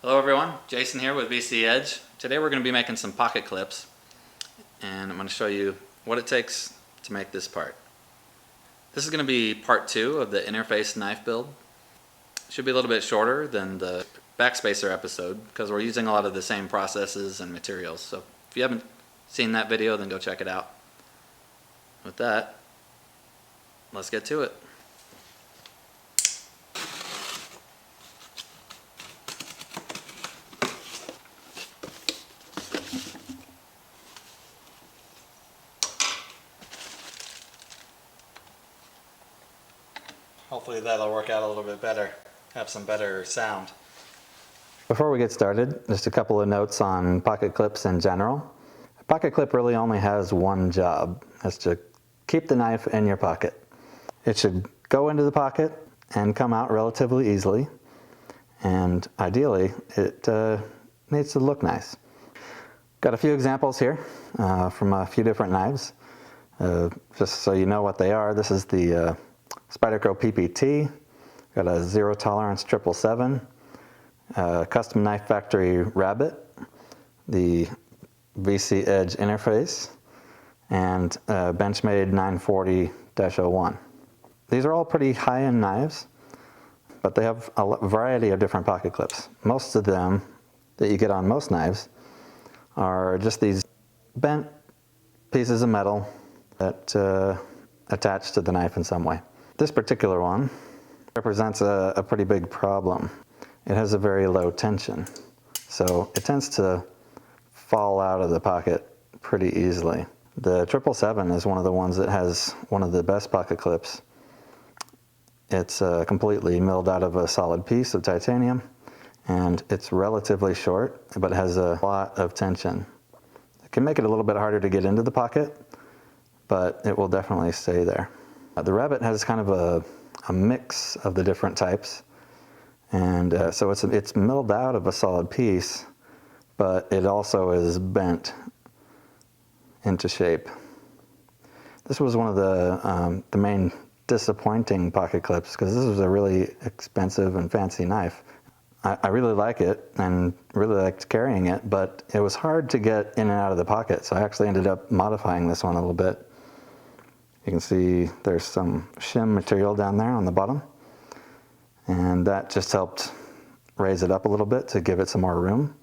Hello everyone, Jason here with VC Edge. Today we're going to be making some pocket clips, and I'm going to show you what it takes to make this part. This is going to be part 2 of the interface knife build. It should be a little bit shorter than the backspacer episode because we're using a lot of the same processes and materials. So if you haven't seen that video, then go check it out. With that, let's get to it. Hopefully that'll work out a little bit better, have some better sound. Before we get started, just a couple of notes on pocket clips in general. A pocket clip really only has one job. That's to keep the knife in your pocket. It should go into the pocket and come out relatively easily, and ideally it needs to look nice. Got a few examples here from a few different knives. Just so you know what they are, this is the Spyderco PPT, got a 0 tolerance 777, custom knife factory Rabbit, the VC Edge interface, and Benchmade 940-01. These are all pretty high-end knives, but they have a variety of different pocket clips. Most of them that you get on most knives are just these bent pieces of metal that attach to the knife in some way. This particular one represents a pretty big problem. It has a very low tension, so it tends to fall out of the pocket pretty easily. The 777 is one of the ones that has one of the best pocket clips. It's completely milled out of a solid piece of titanium, and it's relatively short, but has a lot of tension. It can make it a little bit harder to get into the pocket, but it will definitely stay there. The Rabbit has kind of a mix of the different types, and so it's milled out of a solid piece, but it also is bent into shape. This was one of the main disappointing pocket clips because this was a really expensive and fancy knife. I really like it and really liked carrying it, but it was hard to get in and out of the pocket, so I actually ended up modifying this one a little bit. You can see there's some shim material down there on the bottom, and that just helped raise it up a little bit to give it some more room.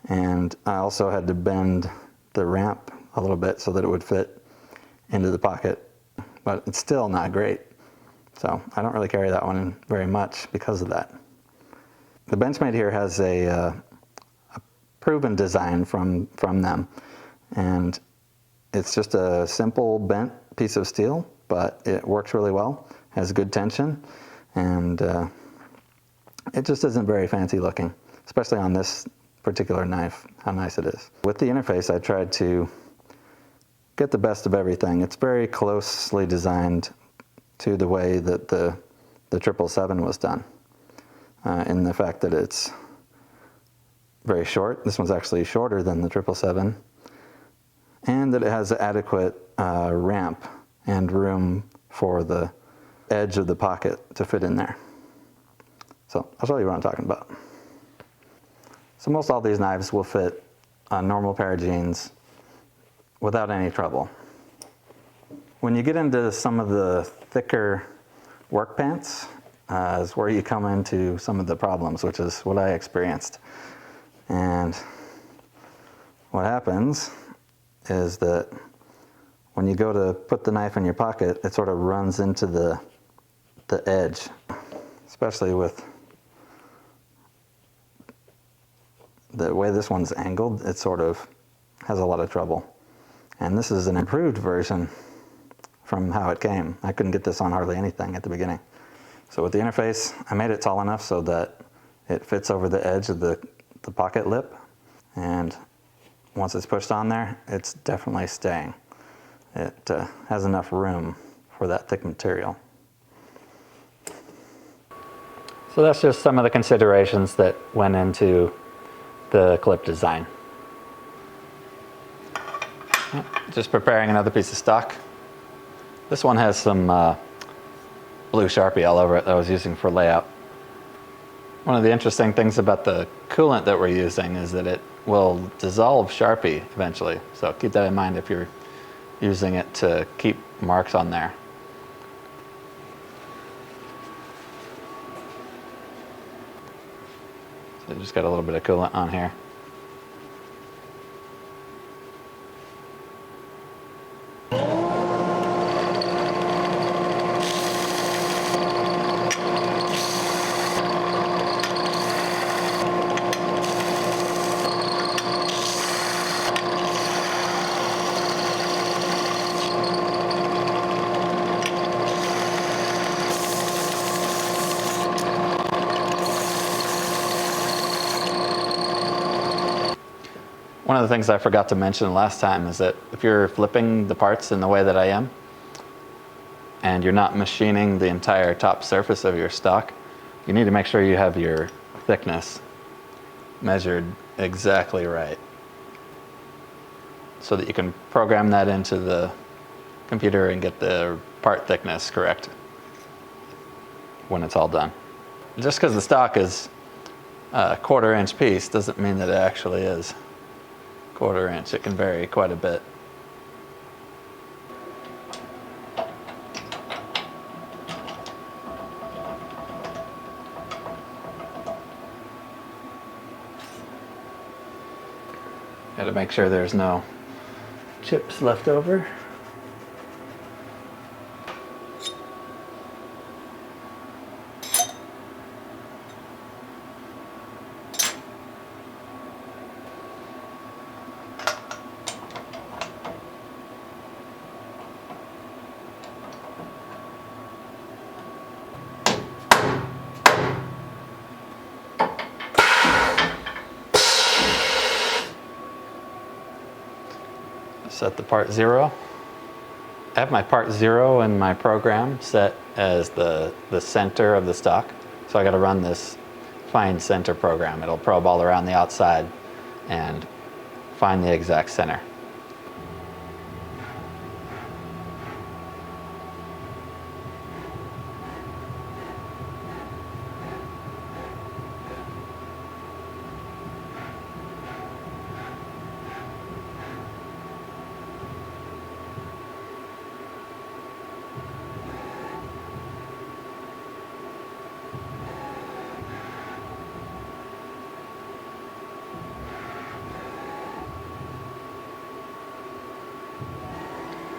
And I also had to bend the ramp a little bit so that it would fit into the pocket, but it's still not great. So I don't really carry that one very much because of that. The Benchmade here has a proven design from them, and it's just a simple bent piece of steel, but it works really well, has good tension, and it just isn't very fancy looking, especially on this particular knife, how nice it is. With the interface, I tried to get the best of everything. It's very closely designed to the way that the 777 was done, in the fact that it's very short. This one's actually shorter than the 777, and that it has adequate ramp and room for the edge of the pocket to fit in there. So I'll show you what I'm talking about. So most all these knives will fit a normal pair of jeans without any trouble. When you get into some of the thicker work pants is where you come into some of the problems, which is what I experienced. And what happens is that when you go to put the knife in your pocket, it sort of runs into the edge, especially with the way this one's angled. It sort of has a lot of trouble. And this is an improved version from how it came. I couldn't get this on hardly anything at the beginning. So with the interface, I made it tall enough so that it fits over the edge of the pocket lip, and once it's pushed on there, it's definitely staying. It has enough room for that thick material. So that's just some of the considerations that went into the clip design. Just preparing another piece of stock. This one has some blue Sharpie all over it that I was using for layout. One of the interesting things about the coolant that we're using is that it will dissolve Sharpie eventually. So keep that in mind if you're using it to keep marks on there. So just got a little bit of coolant on here. One of the things I forgot to mention last time is that if you're flipping the parts in the way that I am, and you're not machining the entire top surface of your stock, you need to make sure you have your thickness measured exactly right, so that you can program that into the computer and get the part thickness correct when it's all done. Just because the stock is a 1/4 inch piece doesn't mean that it actually is 1/4 inch. It can vary quite a bit. Got to make sure there's no chips left over. Set the part 0. I have my part 0 in my program set as the center of the stock. So I got to run this find center program. It'll probe all around the outside and find the exact center.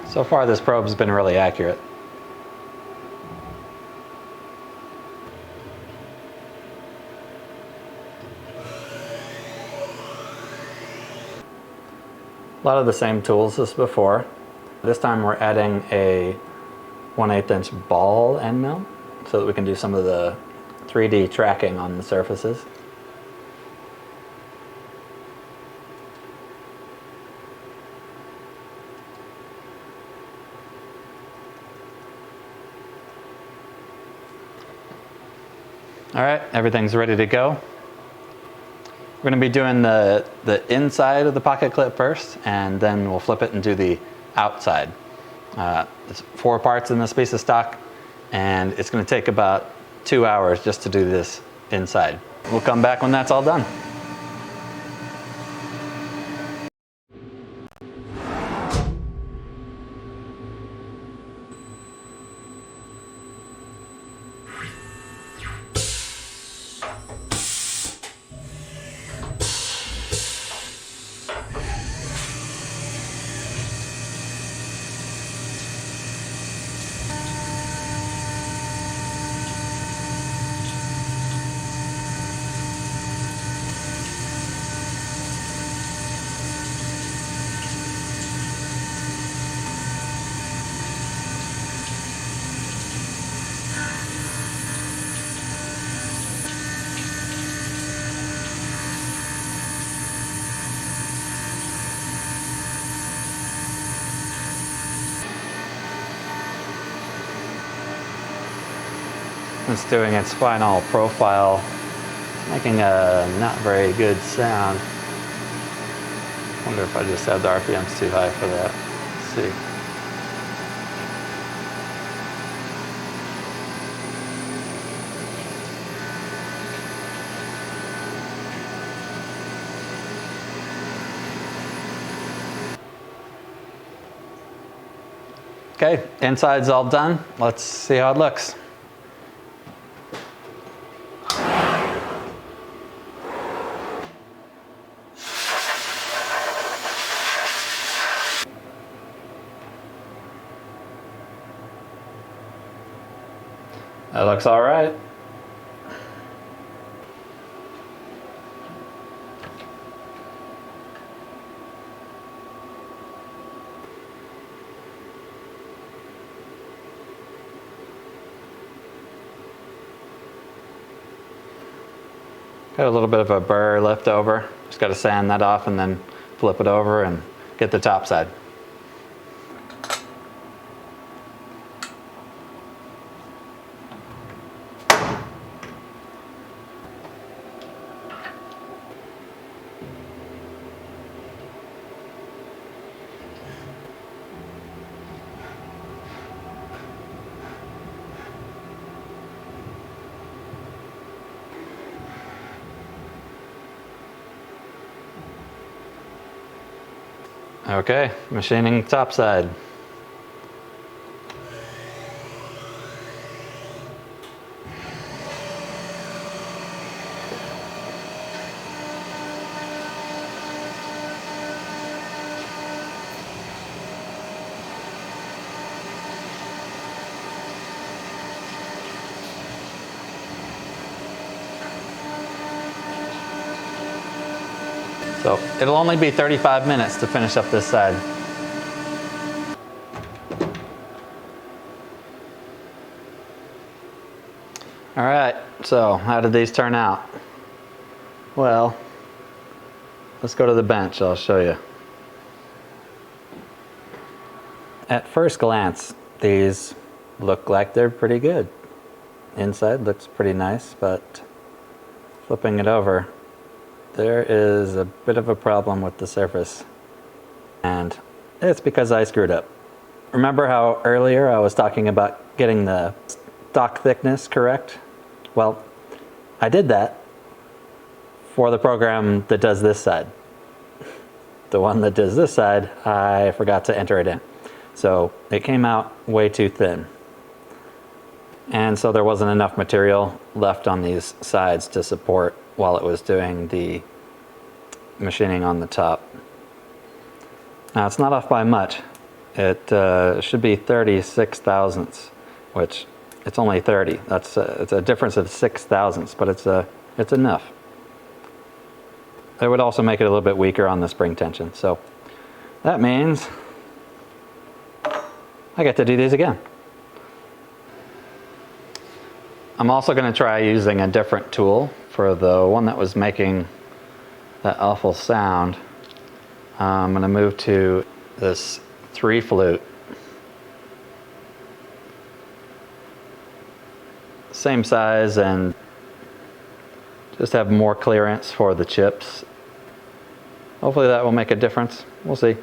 So far this probe's been really accurate. A lot of the same tools as before. This time we're adding a 1/8 inch ball end mill so that we can do some of the 3D tracking on the surfaces. All right, everything's ready to go. We're going to be doing the inside of the pocket clip first, and then we'll flip it and do the outside. There's 4 parts in this piece of stock, and it's going to take about 2 hours just to do this inside. We'll come back when that's all done. It's doing its final profile, making a not very good sound. Wonder if I just had the RPMs too high for that. Let's see. Okay, inside's all done. Let's see how it looks. That looks all right. Got a little bit of a burr left over. Just got to sand that off and then flip it over and get the top side. Okay, machining top side. So it'll only be 35 minutes to finish up this side. All right, so how did these turn out? Well, let's go to the bench, I'll show you. At first glance, these look like they're pretty good. Inside looks pretty nice, but flipping it over, there is a bit of a problem with the surface, and it's because I screwed up. Remember how earlier I was talking about getting the stock thickness correct? Well, I did that for the program that does this side. The one that does this side, I forgot to enter it in. So it came out way too thin. And so there wasn't enough material left on these sides to support while it was doing the machining on the top. Now it's not off by much. It should be 36 thousandths, which it's only 30. It's a difference of 6 thousandths, but it's enough. It would also make it a little bit weaker on the spring tension. So that means I get to do these again. I'm also going to try using a different tool for the one that was making that awful sound. I'm going to move to this 3 flute. Same size and just have more clearance for the chips. Hopefully that will make a difference. We'll see.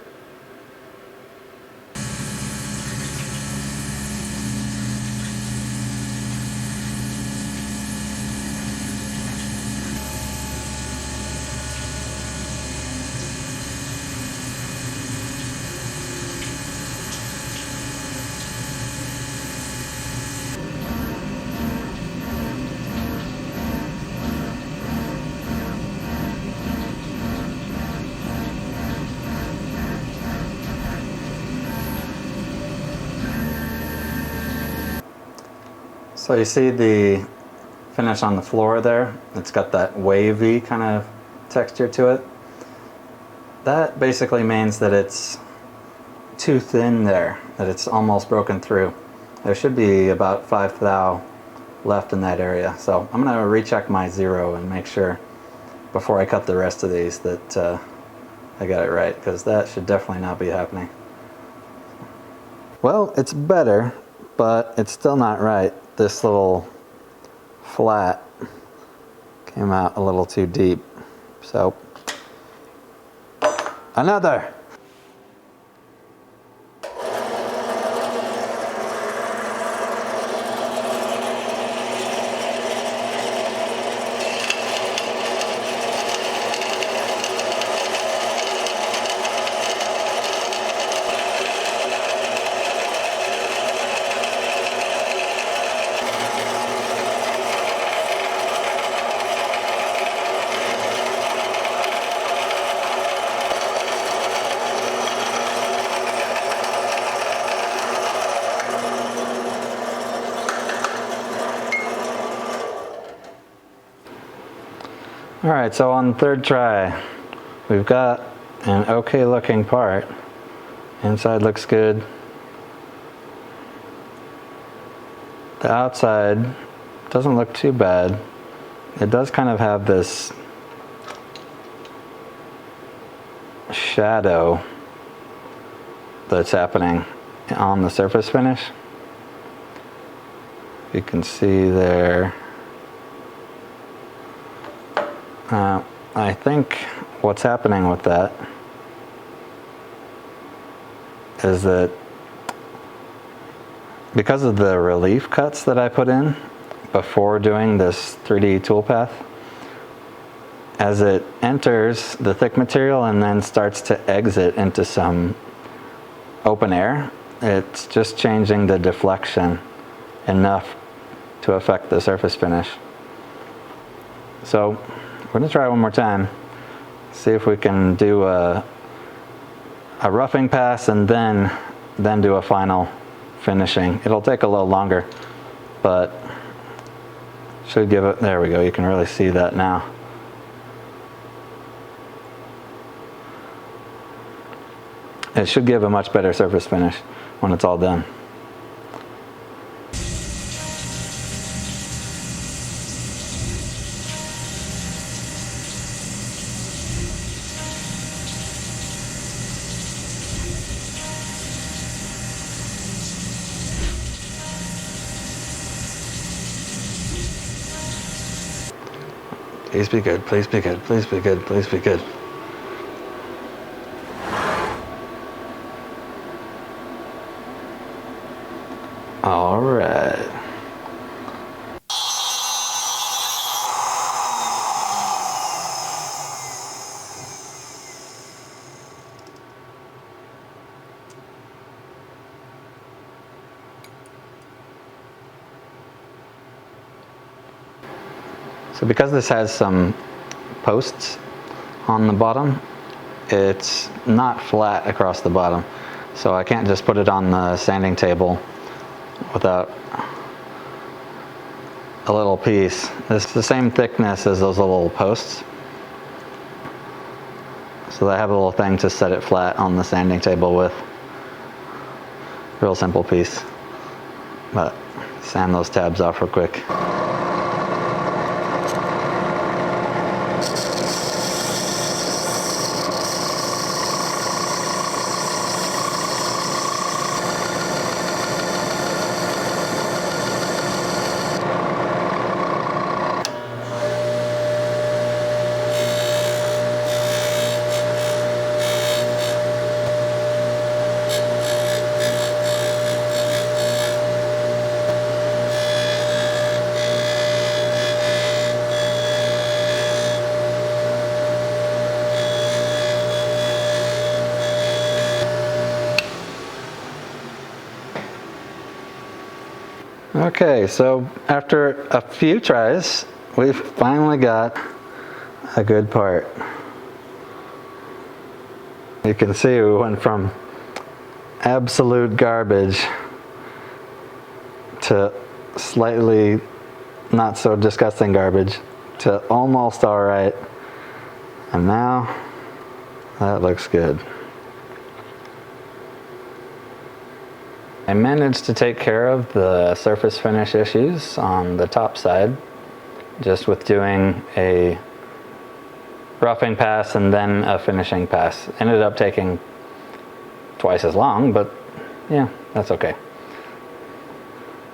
So you see the finish on the floor there? It's got that wavy kind of texture to it. That basically means that it's too thin there, that it's almost broken through. There should be about 5 thou left in that area. So I'm going to recheck my 0 and make sure before I cut the rest of these that I got it right, because that should definitely not be happening. Well, it's better, but it's still not right. This little flat came out a little too deep. So, another. All right, so on third try, we've got an okay looking part. Inside looks good. The outside doesn't look too bad. It does kind of have this shadow that's happening on the surface finish. You can see there. I think what's happening with that is that because of the relief cuts that I put in before doing this 3D toolpath, as it enters the thick material and then starts to exit into some open air, it's just changing the deflection enough to affect the surface finish. So we're going to try one more time, see if we can do a roughing pass and then do a final finishing. It'll take a little longer, but should give it, there we go, you can really see that now. It should give a much better surface finish when it's all done. Please be good, please be good, please be good, please be good. All right. So because this has some posts on the bottom, it's not flat across the bottom. So I can't just put it on the sanding table without a little piece. It's the same thickness as those little posts. So I have a little thing to set it flat on the sanding table with. Real simple piece. But sand those tabs off real quick. Okay, so after a few tries, we've finally got a good part. You can see we went from absolute garbage to slightly not so disgusting garbage to almost all right. And now that looks good. I managed to take care of the surface finish issues on the top side just with doing a roughing pass and then a finishing pass. Ended up taking twice as long, but yeah, that's okay.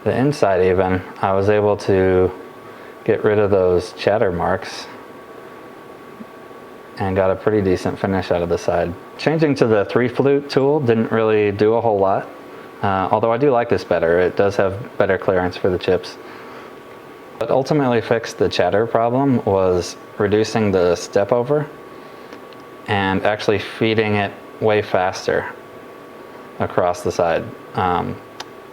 The inside even, I was able to get rid of those chatter marks and got a pretty decent finish out of the side. Changing to the 3-flute tool didn't really do a whole lot. Although I do like this better, it does have better clearance for the chips. What ultimately fixed the chatter problem was reducing the step over and actually feeding it way faster across the side.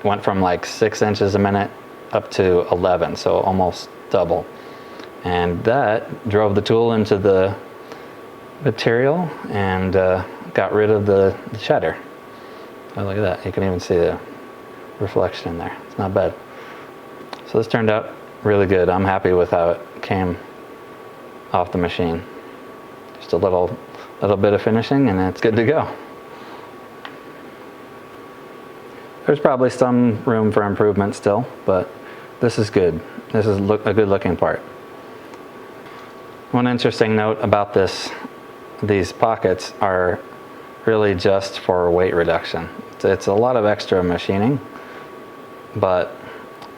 Went from like 6 inches a minute up to 11, so almost double. And that drove the tool into the material and got rid of the chatter. Oh, look at that. You can even see the reflection in there. It's not bad. So this turned out really good. I'm happy with how it came off the machine. Just a little bit of finishing and it's good to go. There's probably some room for improvement still, but this is good. This is a good looking part. One interesting note about these pockets are really just for weight reduction. It's a lot of extra machining, but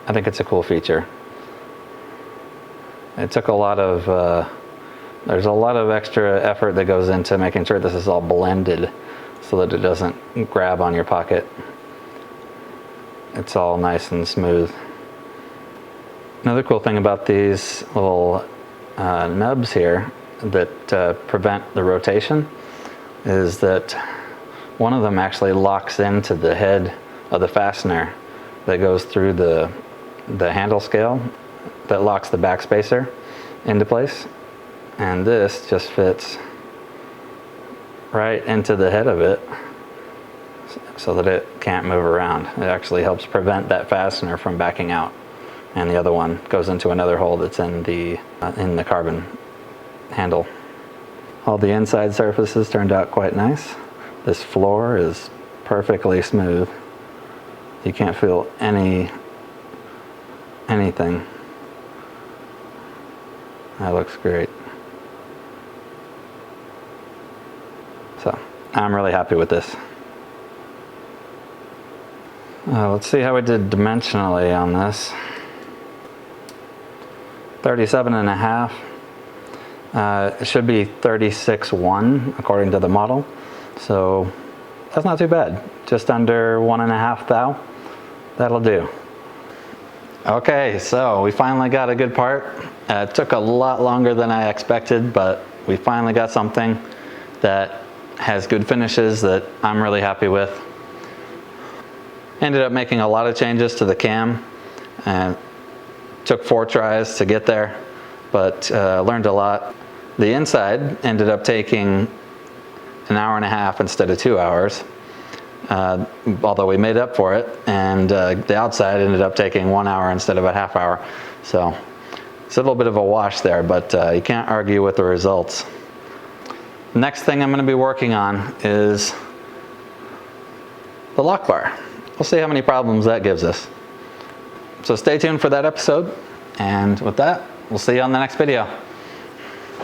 I think it's a cool feature. It took a lot of, there's a lot of extra effort that goes into making sure this is all blended so that it doesn't grab on your pocket. It's all nice and smooth. Another cool thing about these little nubs here that prevent the rotation is that one of them actually locks into the head of the fastener that goes through the handle scale that locks the back spacer into place, and this just fits right into the head of it so that it can't move around. It actually helps prevent that fastener from backing out, and the other one goes into another hole that's in the carbon handle. All the inside surfaces turned out quite nice. This floor is perfectly smooth. You can't feel anything. That looks great. So I'm really happy with this. Let's see how we did dimensionally on this. 37.5. It should be 36.1 according to the model. So that's not too bad. Just under 1.5 thou. That'll do. Okay, so we finally got a good part. It took a lot longer than I expected, but we finally got something that has good finishes that I'm really happy with. Ended up making a lot of changes to the cam, and took 4 tries to get there, but learned a lot. The inside ended up taking 1.5 hours instead of 2 hours, although we made up for it, and the outside ended up taking 1 hour instead of a half hour. So it's a little bit of a wash there, but you can't argue with the results. Next thing I'm going to be working on is the lock bar. We'll see how many problems that gives us. So stay tuned for that episode, and with that, we'll see you on the next video.